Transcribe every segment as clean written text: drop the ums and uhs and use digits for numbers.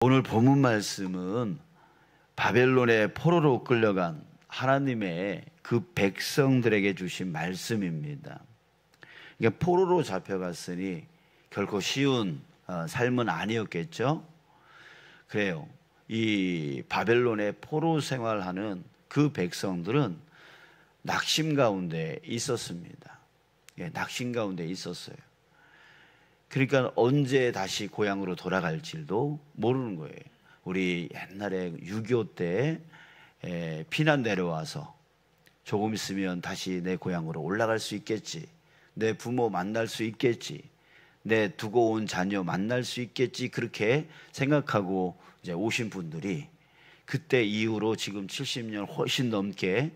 오늘 본문 말씀은 바벨론의 포로로 끌려간 하나님의 그 백성들에게 주신 말씀입니다. 그러니까 포로로 잡혀갔으니 결코 쉬운 삶은 아니었겠죠. 그래요. 이 바벨론의 포로 생활하는 그 백성들은 낙심 가운데 있었습니다. 낙심 가운데 있었어요. 그러니까 언제 다시 고향으로 돌아갈지도 모르는 거예요. 우리 옛날에 6.25 때 피난 내려와서 조금 있으면 다시 내 고향으로 올라갈 수 있겠지, 내 부모 만날 수 있겠지, 내 두고 온 자녀 만날 수 있겠지, 그렇게 생각하고 이제 오신 분들이 그때 이후로 지금 70년 훨씬 넘게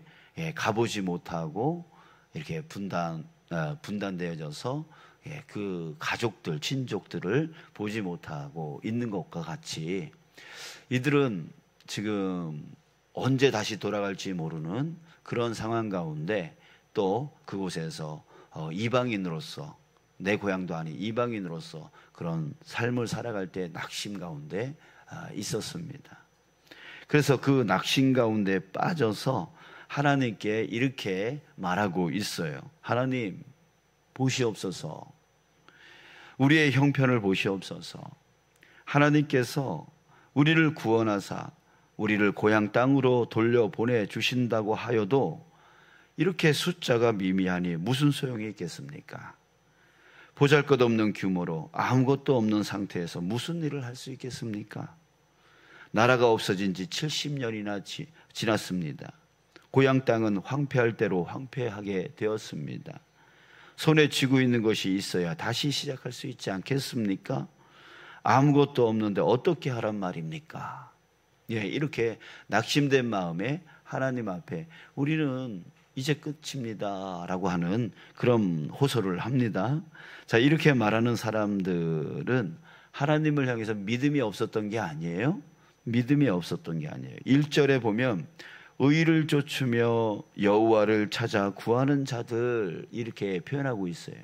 가보지 못하고 이렇게 분단되어져서 그 가족들, 친족들을 보지 못하고 있는 것과 같이 이들은 지금 언제 다시 돌아갈지 모르는 그런 상황 가운데 또 그곳에서 이방인으로서, 내 고향도 아닌 이방인으로서 그런 삶을 살아갈 때 낙심 가운데 있었습니다. 그래서 그 낙심 가운데 빠져서 하나님께 이렇게 말하고 있어요. 하나님, 보시옵소서. 우리의 형편을 보시옵소서. 하나님께서 우리를 구원하사 우리를 고향 땅으로 돌려보내 주신다고 하여도 이렇게 숫자가 미미하니 무슨 소용이 있겠습니까? 보잘것없는 규모로 아무것도 없는 상태에서 무슨 일을 할 수 있겠습니까? 나라가 없어진 지 70년이나 지났습니다. 고향 땅은 황폐할 대로 황폐하게 되었습니다. 손에 쥐고 있는 것이 있어야 다시 시작할 수 있지 않겠습니까? 아무것도 없는데 어떻게 하란 말입니까? 이렇게 낙심된 마음에 하나님 앞에 우리는 이제 끝입니다 라고 하는 그런 호소를 합니다. 자, 이렇게 말하는 사람들은 하나님을 향해서 믿음이 없었던 게 아니에요. 믿음이 없었던 게 아니에요. 1절에 보면 의를 쫓으며 여호와를 찾아 구하는 자들, 이렇게 표현하고 있어요.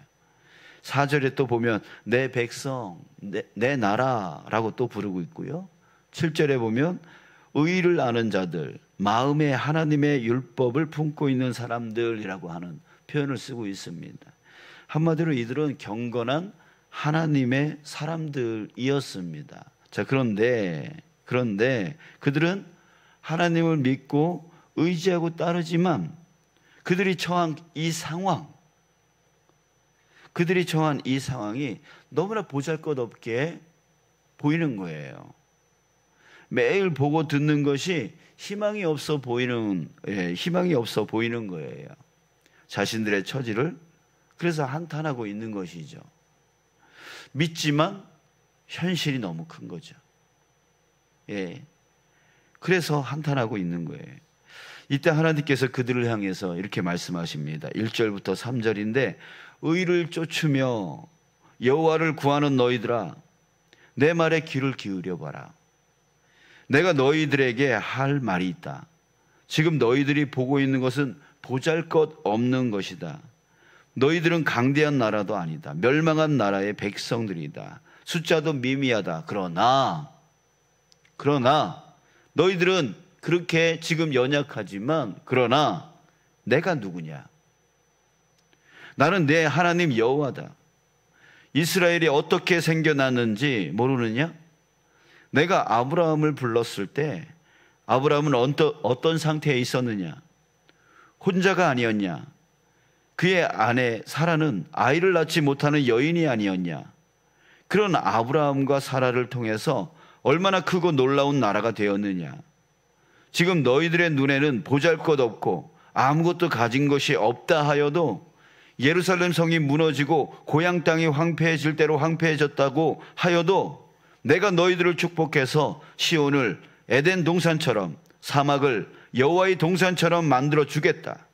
4절에 또 보면 내 백성, 내 나라라고 또 부르고 있고요. 7절에 보면 의를 아는 자들, 마음에 하나님의 율법을 품고 있는 사람들이라고 하는 표현을 쓰고 있습니다. 한마디로 이들은 경건한 하나님의 사람들이었습니다. 자, 그런데 그들은 하나님을 믿고 의지하고 따르지만 그들이 처한 이 상황이 너무나 보잘것없게 보이는 거예요. 매일 보고 듣는 것이 희망이 없어 보이는 거예요. 자신들의 처지를 그래서 한탄하고 있는 것이죠. 믿지만 현실이 너무 큰 거죠. 그래서 한탄하고 있는 거예요. 이때 하나님께서 그들을 향해서 이렇게 말씀하십니다. 1절부터 3절인데 의를 쫓으며 여호와를 구하는 너희들아, 내 말에 귀를 기울여 봐라. 내가 너희들에게 할 말이 있다. 지금 너희들이 보고 있는 것은 보잘것없는 것이다. 너희들은 강대한 나라도 아니다. 멸망한 나라의 백성들이다. 숫자도 미미하다. 그러나 너희들은 그렇게 지금 연약하지만 그러나 내가 누구냐? 나는 내 하나님 여호와다. 이스라엘이 어떻게 생겨났는지 모르느냐? 내가 아브라함을 불렀을 때 아브라함은 어떤 상태에 있었느냐? 혼자가 아니었냐? 그의 아내 사라는 아이를 낳지 못하는 여인이 아니었냐? 그런 아브라함과 사라를 통해서 얼마나 크고 놀라운 나라가 되었느냐? 지금 너희들의 눈에는 보잘것없고 아무것도 가진 것이 없다 하여도 예루살렘 성이 무너지고 고향 땅이 황폐해질 대로 황폐해졌다고 하여도 내가 너희들을 축복해서 시온을 에덴 동산처럼, 사막을 여호와의 동산처럼 만들어 주겠다.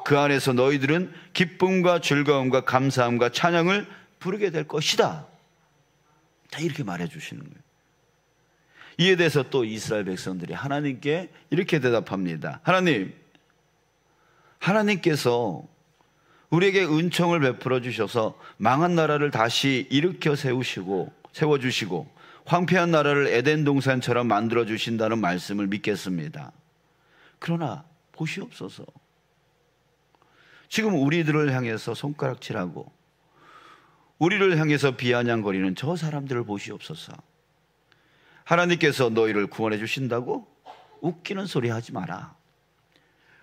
그 안에서 너희들은 기쁨과 즐거움과 감사함과 찬양을 부르게 될 것이다. 다 이렇게 말해 주시는 거예요. 이에 대해서 또 이스라엘 백성들이 하나님께 이렇게 대답합니다. 하나님께서 우리에게 은총을 베풀어 주셔서 망한 나라를 다시 일으켜 세워주시고 황폐한 나라를 에덴 동산처럼 만들어 주신다는 말씀을 믿겠습니다. 그러나 보시옵소서. 지금 우리들을 향해서 손가락질하고 우리를 향해서 비아냥거리는 저 사람들을 보시옵소서. 하나님께서 너희를 구원해 주신다고? 웃기는 소리 하지 마라.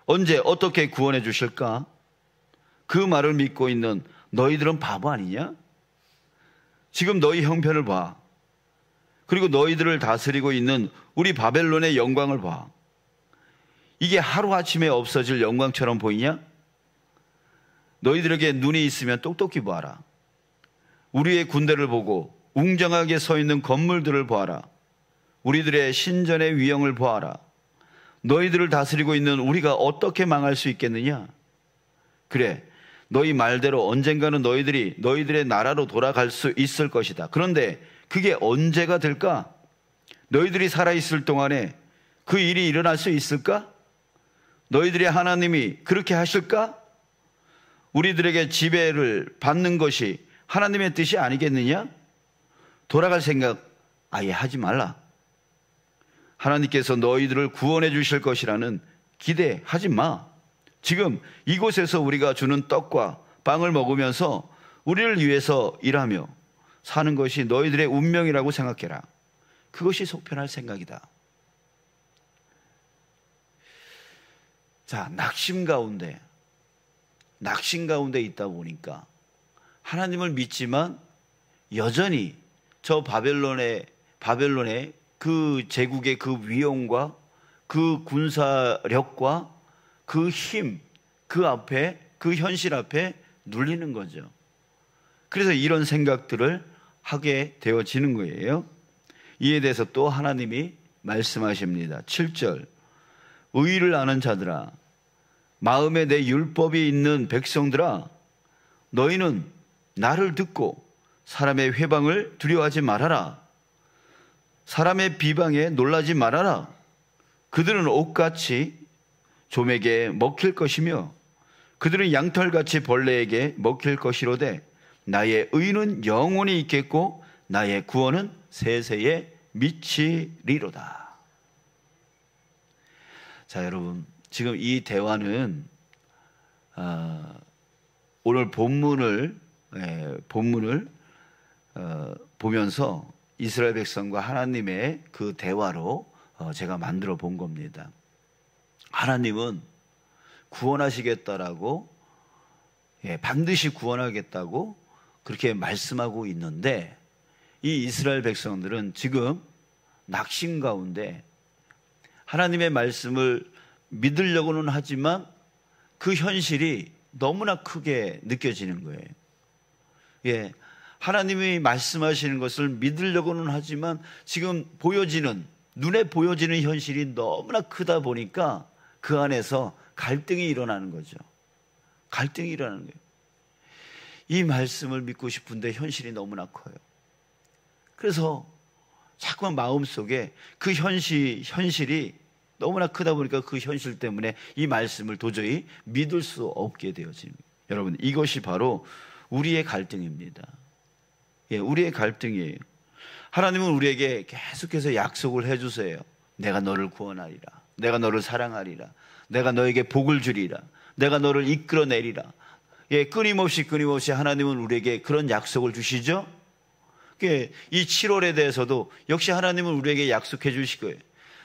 언제 어떻게 구원해 주실까? 그 말을 믿고 있는 너희들은 바보 아니냐? 지금 너희 형편을 봐. 그리고 너희들을 다스리고 있는 우리 바벨론의 영광을 봐. 이게 하루아침에 없어질 영광처럼 보이냐? 너희들에게 눈이 있으면 똑똑히 보아라. 우리의 군대를 보고 웅장하게 서 있는 건물들을 보아라. 우리들의 신전의 위엄을 보아라. 너희들을 다스리고 있는 우리가 어떻게 망할 수 있겠느냐? 그래, 너희 말대로 언젠가는 너희들이 너희들의 나라로 돌아갈 수 있을 것이다. 그런데 그게 언제가 될까? 너희들이 살아있을 동안에 그 일이 일어날 수 있을까? 너희들의 하나님이 그렇게 하실까? 우리들에게 지배를 받는 것이 하나님의 뜻이 아니겠느냐? 돌아갈 생각 아예 하지 말라. 하나님께서 너희들을 구원해 주실 것이라는 기대하지 마. 지금 이곳에서 우리가 주는 떡과 빵을 먹으면서 우리를 위해서 일하며 사는 것이 너희들의 운명이라고 생각해라. 그것이 속편할 생각이다. 자, 낙심 가운데 있다 보니까 하나님을 믿지만 여전히 저 바벨론의 그 제국의 그 위엄과 그 군사력과 그 힘, 그 앞에, 그 현실 앞에 눌리는 거죠. 그래서 이런 생각들을 하게 되어지는 거예요. 이에 대해서 또 하나님이 말씀하십니다. 7절, 의의를 아는 자들아, 마음에 내 율법이 있는 백성들아, 너희는 나를 듣고 사람의 회방을 두려워하지 말아라. 사람의 비방에 놀라지 말아라. 그들은 옥같이 좀에게 먹힐 것이며 그들은 양털같이 벌레에게 먹힐 것이로되 나의 의는 영원히 있겠고 나의 구원은 세세에 미치리로다. 자, 여러분, 지금 이 대화는 오늘 본문을 보면서 이스라엘 백성과 하나님의 그 대화로 제가 만들어 본 겁니다. 하나님은 구원하시겠다라고, 반드시 구원하겠다고 그렇게 말씀하고 있는데 이 이스라엘 백성들은 지금 낙심 가운데 하나님의 말씀을 믿으려고는 하지만 그 현실이 너무나 크게 느껴지는 거예요. 하나님이 말씀하시는 것을 믿으려고는 하지만 지금 눈에 보여지는 현실이 너무나 크다 보니까 그 안에서 갈등이 일어나는 거죠. 갈등이 일어나는 거예요. 이 말씀을 믿고 싶은데 현실이 너무나 커요. 그래서 자꾸만 마음속에 그 현실이 너무나 크다 보니까 그 현실 때문에 이 말씀을 도저히 믿을 수 없게 되어지는 거예요. 여러분, 이것이 바로 우리의 갈등입니다. 우리의 갈등이에요. 하나님은 우리에게 계속해서 약속을 해주세요. 내가 너를 구원하리라. 내가 너를 사랑하리라. 내가 너에게 복을 주리라. 내가 너를 이끌어내리라. 끊임없이 하나님은 우리에게 그런 약속을 주시죠. 이 7월에 대해서도 역시 하나님은 우리에게 약속해 주실 거예요.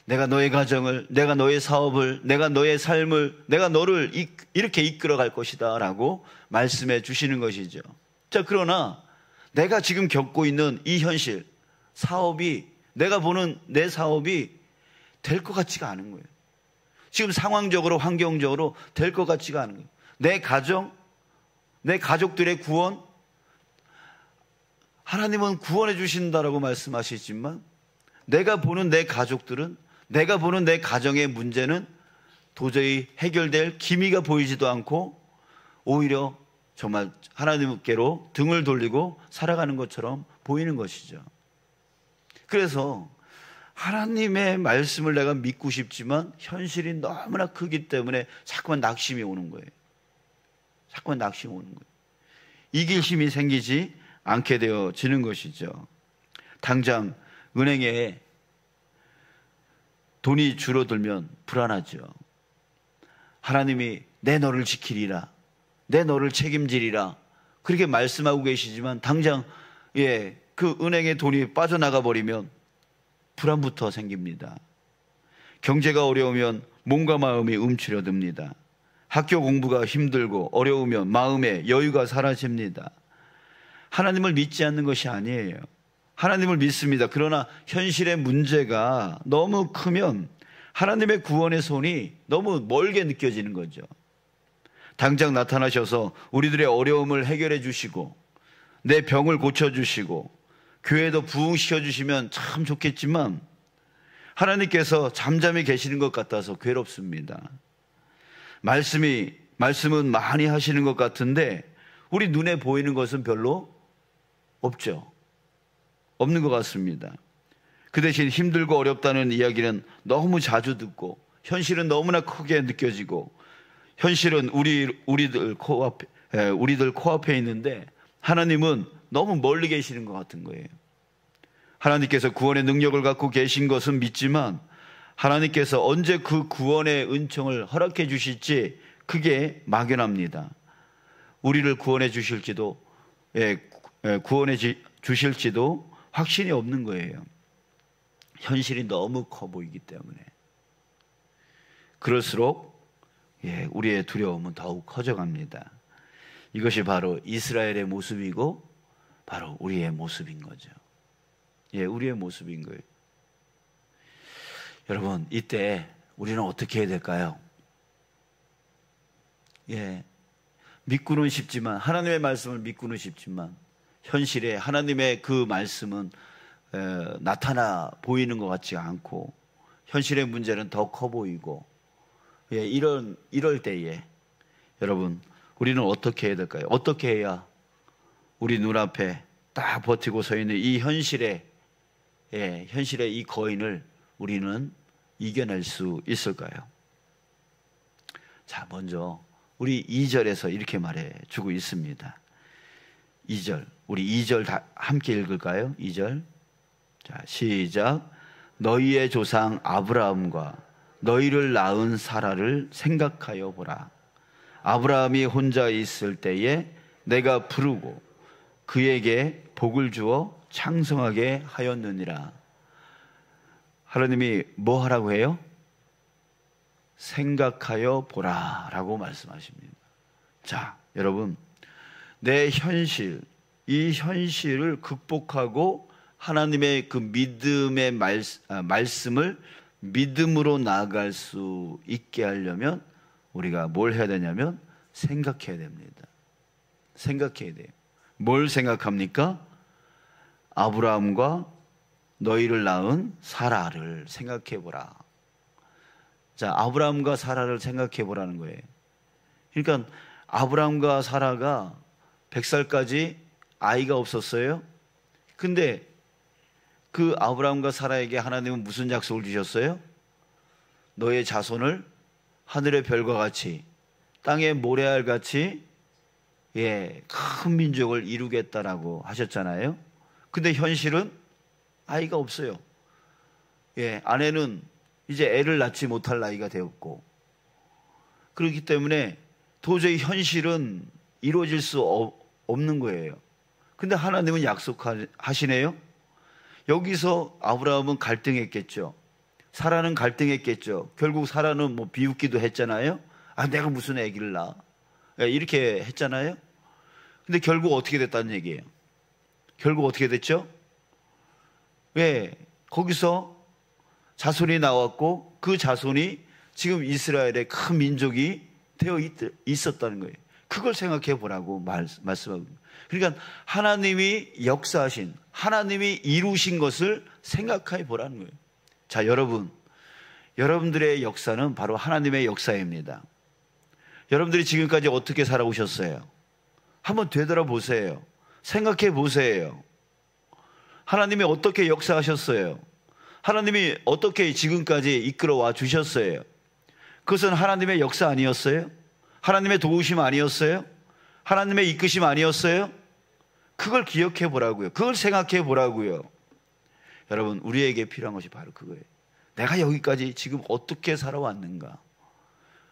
내가 너의 가정을, 내가 너의 사업을, 내가 너의 삶을, 내가 너를 이렇게 이끌어갈 것이다 라고 말씀해 주시는 것이죠. 자, 그러나 내가 지금 겪고 있는 이 현실, 내가 보는 내 사업이 될 것 같지가 않은 거예요. 지금 상황적으로, 환경적으로 될 것 같지가 않은 거예요. 내 가정, 내 가족들의 구원, 하나님은 구원해 주신다라고 말씀하시지만 내가 보는 내 가족들은, 내가 보는 내 가정의 문제는 도저히 해결될 기미가 보이지도 않고 오히려 정말 하나님께로 등을 돌리고 살아가는 것처럼 보이는 것이죠. 그래서 하나님의 말씀을 내가 믿고 싶지만 현실이 너무나 크기 때문에 자꾸만 낙심이 오는 거예요. 자꾸만 낙심이 오는 거예요. 이길 힘이 생기지 않게 되어지는 것이죠. 당장 은행에 돈이 줄어들면 불안하죠. 하나님이 내 너를 지키리라, 내 너를 책임지리라 그렇게 말씀하고 계시지만 당장 그 은행에 돈이 빠져나가 버리면 불안부터 생깁니다. 경제가 어려우면 몸과 마음이 움츠려듭니다. 학교 공부가 힘들고 어려우면 마음에 여유가 사라집니다. 하나님을 믿지 않는 것이 아니에요. 하나님을 믿습니다. 그러나 현실의 문제가 너무 크면 하나님의 구원의 손이 너무 멀게 느껴지는 거죠. 당장 나타나셔서 우리들의 어려움을 해결해 주시고 내 병을 고쳐주시고 교회도 부흥시켜 주시면 참 좋겠지만 하나님께서 잠잠히 계시는 것 같아서 괴롭습니다. 말씀은 많이 하시는 것 같은데 우리 눈에 보이는 것은 별로 없죠. 없는 것 같습니다. 그 대신 힘들고 어렵다는 이야기는 너무 자주 듣고 현실은 너무나 크게 느껴지고 현실은 우리들 코앞에 있는데 하나님은 너무 멀리 계시는 것 같은 거예요. 하나님께서 구원의 능력을 갖고 계신 것은 믿지만 하나님께서 언제 그 구원의 은총을 허락해 주실지 그게 막연합니다. 우리를 구원해 주실지도 확신이 없는 거예요. 현실이 너무 커 보이기 때문에. 그럴수록 우리의 두려움은 더욱 커져갑니다. 이것이 바로 이스라엘의 모습이고 바로 우리의 모습인 거죠. 우리의 모습인 거예요. 여러분, 이때 우리는 어떻게 해야 될까요? 믿고는 싶지만, 하나님의 말씀을 믿고는 싶지만 현실에 하나님의 그 말씀은 나타나 보이는 것 같지 않고 현실의 문제는 더 커 보이고 이럴 때에 여러분, 우리는 어떻게 해야 될까요? 어떻게 해야 우리 눈앞에 딱 버티고 서 있는 이 현실의 이 거인을 우리는 이겨낼 수 있을까요? 자, 먼저 우리 2절에서 이렇게 말해주고 있습니다. 2절, 우리 2절 다 함께 읽을까요? 2절. 자, 시작. 너희의 조상 아브라함과 너희를 낳은 사라를 생각하여 보라. 아브라함이 혼자 있을 때에 내가 부르고 그에게 복을 주어 창성하게 하였느니라. 하나님이 뭐 하라고 해요? 생각하여 보라 라고 말씀하십니다. 자, 여러분, 내 현실, 이 현실을 극복하고 하나님의 그 믿음의 말씀을 믿음으로 나아갈 수 있게 하려면 우리가 뭘 해야 되냐면 생각해야 됩니다. 생각해야 돼요. 뭘 생각합니까? 아브라함과 너희를 낳은 사라를 생각해 보라. 자, 아브라함과 사라를 생각해 보라는 거예요. 그러니까 아브라함과 사라가 100살까지 아이가 없었어요. 근데 그 아브라함과 사라에게 하나님은 무슨 약속을 주셨어요? 너의 자손을 하늘의 별과 같이 땅의 모래알 같이 큰 민족을 이루겠다라고 하셨잖아요. 근데 현실은 아이가 없어요. 아내는 이제 애를 낳지 못할 나이가 되었고, 그렇기 때문에 도저히 현실은 이루어질 수 없는 거예요. 근데 하나님은 약속하시네요. 여기서 아브라함은 갈등했겠죠. 사라는 갈등했겠죠. 결국 사라는 비웃기도 했잖아요. 내가 무슨 아기를 낳아? 이렇게 했잖아요. 근데 결국 어떻게 됐다는 얘기예요? 결국 어떻게 됐죠? 거기서 자손이 나왔고 그 자손이 지금 이스라엘의 큰 민족이 되어 있었다는 거예요. 그걸 생각해 보라고 말씀하고. 그러니까 하나님이 역사하신, 하나님이 이루신 것을 생각해 보라는 거예요. 자, 여러분들의 역사는 바로 하나님의 역사입니다. 여러분들이 지금까지 어떻게 살아오셨어요? 한번 되돌아보세요. 생각해 보세요. 하나님이 어떻게 역사하셨어요? 하나님이 어떻게 지금까지 이끌어와 주셨어요? 그것은 하나님의 역사 아니었어요? 하나님의 도우심 아니었어요? 하나님의 이끄심 아니었어요? 그걸 기억해 보라고요. 그걸 생각해 보라고요. 여러분, 우리에게 필요한 것이 바로 그거예요. 내가 여기까지 지금 어떻게 살아왔는가?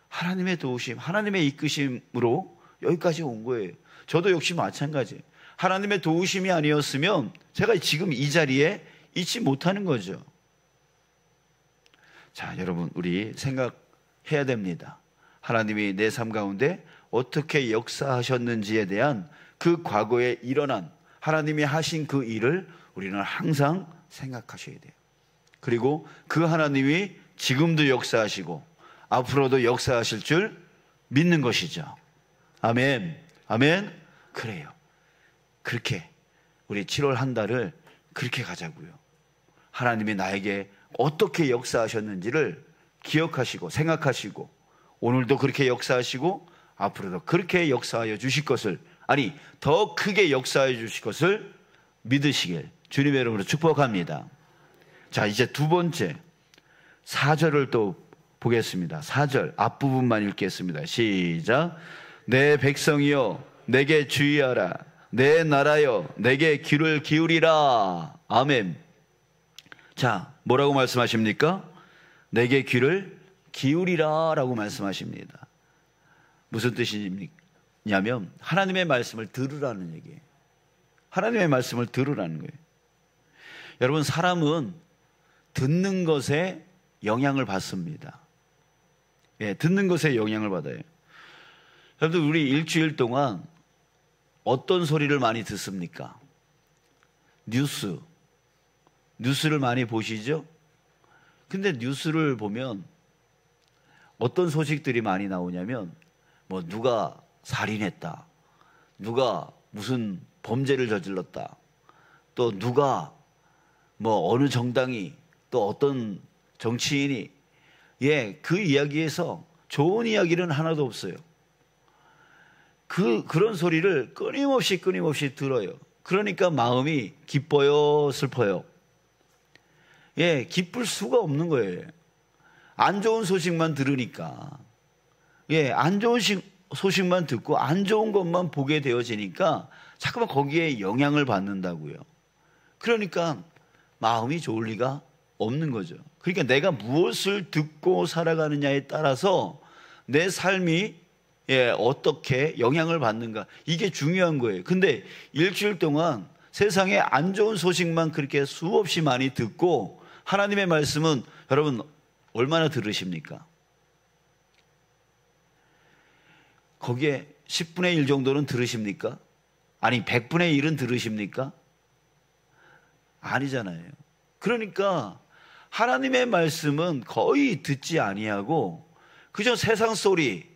하나님의 도우심, 하나님의 이끄심으로 여기까지 온 거예요. 저도 역시 마찬가지예요. 하나님의 도우심이 아니었으면 제가 지금 이 자리에 있지 못하는 거죠. 자, 여러분, 우리 생각해야 됩니다. 하나님이 내 삶 가운데 어떻게 역사하셨는지에 대한 그 과거에 일어난 하나님이 하신 그 일을 우리는 항상 생각하셔야 돼요. 그리고 그 하나님이 지금도 역사하시고 앞으로도 역사하실 줄 믿는 것이죠. 아멘. 아멘. 그래요. 그렇게 우리 7월 한 달을 그렇게 가자고요. 하나님이 나에게 어떻게 역사하셨는지를 기억하시고 생각하시고 오늘도 그렇게 역사하시고 앞으로도 그렇게 역사하여 주실 것을, 아니 더 크게 역사하여 주실 것을 믿으시길 주님의 이름으로 축복합니다. 자, 이제 두 번째 4절을 또 보겠습니다. 4절 앞부분만 읽겠습니다. 시작. 내 백성이여 내게 주의하라. 내 나라여 내게 귀를 기울이라. 아멘. 자, 뭐라고 말씀하십니까? 내게 귀를 기울이라 라고 말씀하십니다. 무슨 뜻이냐면 하나님의 말씀을 들으라는 얘기예요. 하나님의 말씀을 들으라는 거예요. 여러분, 사람은 듣는 것에 영향을 받습니다. 예, 듣는 것에 영향을 받아요. 여러분들, 우리 일주일 동안 어떤 소리를 많이 듣습니까? 뉴스를 많이 보시죠? 근데 뉴스를 보면 어떤 소식들이 많이 나오냐면 뭐 누가 살인했다, 누가 무슨 범죄를 저질렀다, 또 누가 뭐 어느 정당이 또 어떤 정치인이, 예, 그 이야기에서 좋은 이야기는 하나도 없어요. 그런 소리를 끊임없이 들어요. 그러니까 마음이 기뻐요, 슬퍼요? 예, 기쁠 수가 없는 거예요. 안 좋은 소식만 들으니까. 예, 안 좋은 소식만 듣고 안 좋은 것만 보게 되어지니까 자꾸만 거기에 영향을 받는다고요. 그러니까 마음이 좋을 리가 없는 거죠. 그러니까 내가 무엇을 듣고 살아가느냐에 따라서 내 삶이, 예, 어떻게 영향을 받는가, 이게 중요한 거예요. 근데 일주일 동안 세상에 안 좋은 소식만 그렇게 수없이 많이 듣고 하나님의 말씀은 여러분 얼마나 들으십니까? 거기에 10분의 1 정도는 들으십니까? 아니 100분의 1은 들으십니까? 아니잖아요. 그러니까 하나님의 말씀은 거의 듣지 아니하고 그저 세상 소리,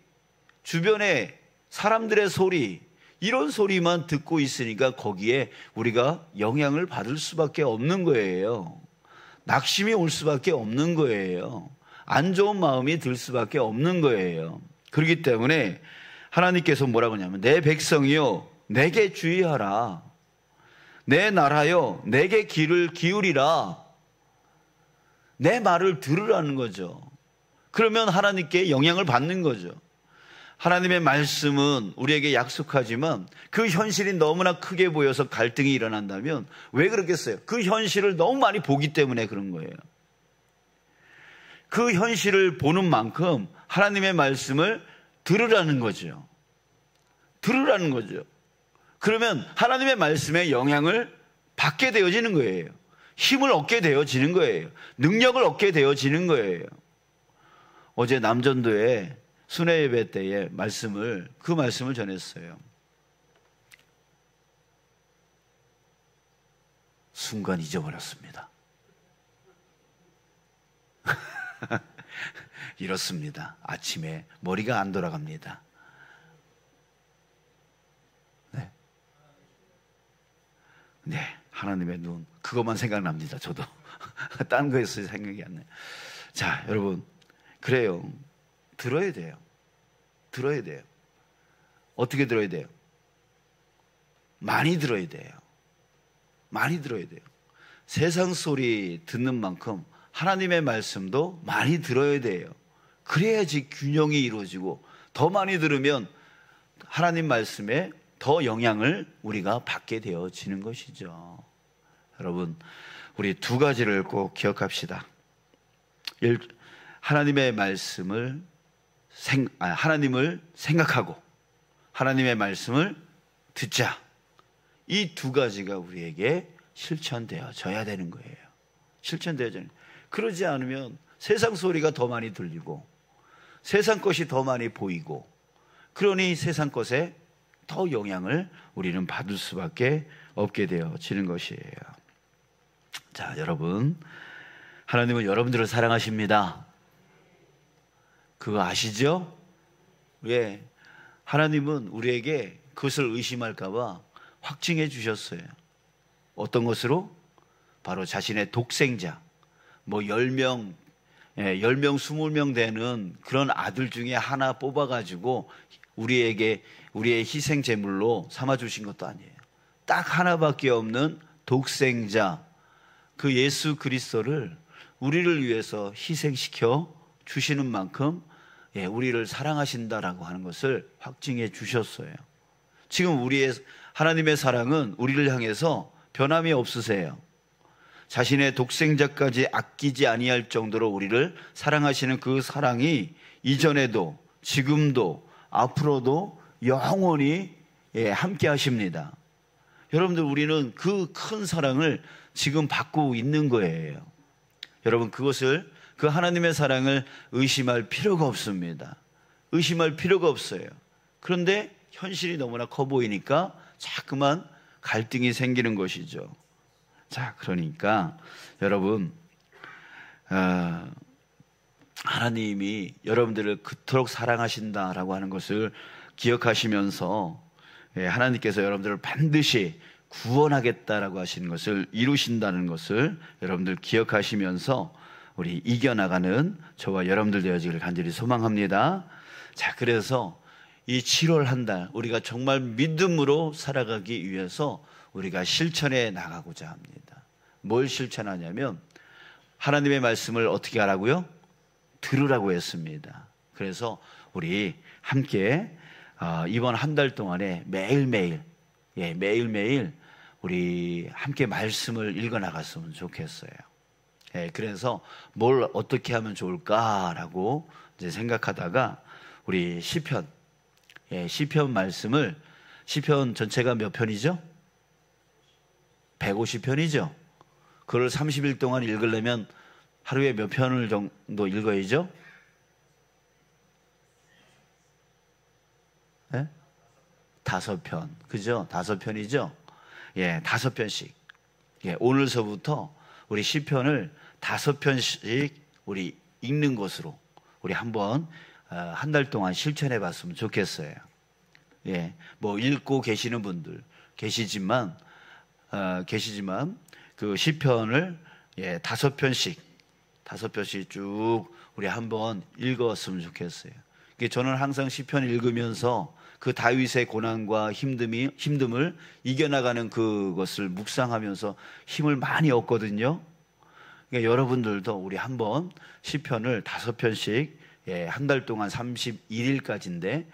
주변의 사람들의 소리, 이런 소리만 듣고 있으니까 거기에 우리가 영향을 받을 수밖에 없는 거예요. 낙심이 올 수밖에 없는 거예요. 안 좋은 마음이 들 수밖에 없는 거예요. 그렇기 때문에 하나님께서 뭐라고 하냐면 내 백성이요 내게 주의하라. 내 나라요 내게 귀를 기울이라. 내 말을 들으라는 거죠. 그러면 하나님께 영향을 받는 거죠. 하나님의 말씀은 우리에게 약속하지만 그 현실이 너무나 크게 보여서 갈등이 일어난다면 왜 그렇겠어요? 그 현실을 너무 많이 보기 때문에 그런 거예요. 그 현실을 보는 만큼 하나님의 말씀을 들으라는 거죠. 들으라는 거죠. 그러면 하나님의 말씀에 영향을 받게 되어지는 거예요. 힘을 얻게 되어지는 거예요. 능력을 얻게 되어지는 거예요. 어제 남전도에 순회 예배 때에 그 말씀을 전했어요. 순간 잊어버렸습니다. 이렇습니다. 아침에 머리가 안 돌아갑니다. 네, 하나님의 눈, 그것만 생각납니다. 저도 딴 거에서 생각이 안 나요. 자, 여러분, 그래요. 들어야 돼요. 들어야 돼요. 어떻게 들어야 돼요? 많이 들어야 돼요. 많이 들어야 돼요. 세상 소리 듣는 만큼 하나님의 말씀도 많이 들어야 돼요. 그래야지 균형이 이루어지고 더 많이 들으면 하나님 말씀에 더 영향을 우리가 받게 되어지는 것이죠. 여러분, 우리 두 가지를 꼭 기억합시다. 하나님의 말씀을 하나님을 생각하고 하나님의 말씀을 듣자. 이 두 가지가 우리에게 실천되어져야 되는 거예요. 실천되어져야 되는. 그러지 않으면 세상 소리가 더 많이 들리고 세상 것이 더 많이 보이고, 그러니 세상 것에 더 영향을 우리는 받을 수밖에 없게 되어지는 것이에요. 자, 여러분, 하나님은 여러분들을 사랑하십니다. 그거 아시죠? 예, 하나님은 우리에게 그것을 의심할까 봐 확증해 주셨어요. 어떤 것으로? 바로 자신의 독생자, 10명, 10명, 20명 되는 그런 아들 중에 하나 뽑아가지고 우리에게, 우리의 희생 제물로 삼아주신 것도 아니에요. 딱 하나밖에 없는 독생자, 그 예수 그리스도를 우리를 위해서 희생시켜 주시는 만큼 우리를 사랑하신다라고 하는 것을 확증해 주셨어요. 지금 우리의 하나님의 사랑은 우리를 향해서 변함이 없으세요. 자신의 독생자까지 아끼지 아니할 정도로 우리를 사랑하시는 그 사랑이 이전에도 지금도 앞으로도 영원히 함께 하십니다. 여러분들, 우리는 그 큰 사랑을 지금 받고 있는 거예요. 여러분, 그것을, 그 하나님의 사랑을 의심할 필요가 없습니다. 의심할 필요가 없어요. 그런데 현실이 너무나 커 보이니까 자꾸만 갈등이 생기는 것이죠. 자, 그러니까 여러분, 하나님이 여러분들을 그토록 사랑하신다라고 하는 것을 기억하시면서 하나님께서 여러분들을 반드시 구원하겠다라고 하시는 것을 이루신다는 것을 여러분들 기억하시면서 우리 이겨나가는 저와 여러분들 되어지기를 간절히 소망합니다. 자, 그래서 이 7월 한 달 우리가 정말 믿음으로 살아가기 위해서 우리가 실천해 나가고자 합니다. 뭘 실천하냐면 하나님의 말씀을 어떻게 하라고요? 들으라고 했습니다. 그래서 우리 함께 이번 한 달 동안에 매일매일 우리 함께 말씀을 읽어 나갔으면 좋겠어요. 그래서 뭘 어떻게 하면 좋을까라고 이제 생각하다가 우리 시편, 시편 말씀을, 시편 전체가 몇 편이죠? 150편이죠. 그걸 30일 동안 읽으려면 하루에 몇 편을 정도 읽어야죠? 네? 5편. 그죠? 5편이죠? 5편씩. 오늘서부터 우리 시편을 5편씩 우리 읽는 것으로 우리 한번 한 달 동안 실천해 봤으면 좋겠어요. 뭐 읽고 계시는 분들 계시지만 그 시편을 5편씩 쭉 우리 한번 읽었으면 좋겠어요. 저는 항상 시편 읽으면서 그 다윗의 고난과 힘듦을 이겨나가는 그것을 묵상하면서 힘을 많이 얻거든요. 그러니까 여러분들도 우리 한번 시편을 5편씩 한 달 동안 31일까지인데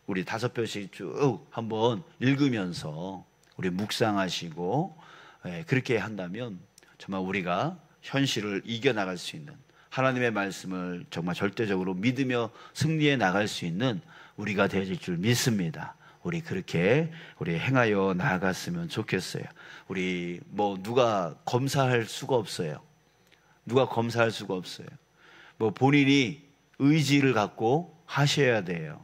우리 5편씩 쭉 한번 읽으면서 우리 묵상하시고 그렇게 한다면 정말 우리가 현실을 이겨나갈 수 있는, 하나님의 말씀을 정말 절대적으로 믿으며 승리해 나갈 수 있는 우리가 되어질 줄 믿습니다. 우리 그렇게 우리 행하여 나아갔으면 좋겠어요. 우리 누가 검사할 수가 없어요. 누가 검사할 수가 없어요. 본인이 의지를 갖고 하셔야 돼요.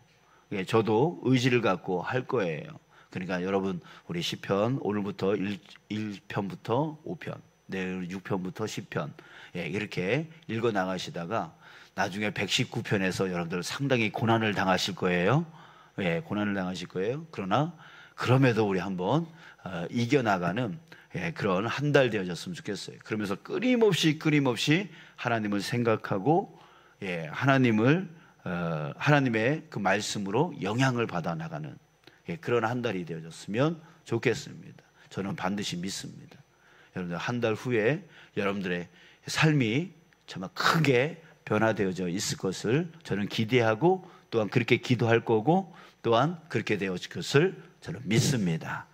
저도 의지를 갖고 할 거예요. 그러니까 여러분, 우리 시편 오늘부터 1편부터 5편, 내일 6편부터 10편 이렇게 읽어 나가시다가 나중에 119편에서 여러분들 상당히 고난을 당하실 거예요. 고난을 당하실 거예요. 그러나 그럼에도 우리 한번 이겨나가는 그런 한 달 되어졌으면 좋겠어요. 그러면서 끊임없이 하나님을 생각하고 하나님의 그 말씀으로 영향을 받아 나가는 그런 한 달이 되어졌으면 좋겠습니다. 저는 반드시 믿습니다. 여러분들 한 달 후에 여러분들의 삶이 정말 크게 변화되어져 있을 것을 저는 기대하고 또한 그렇게 기도할 거고 또한 그렇게 되어질 것을 저는 믿습니다.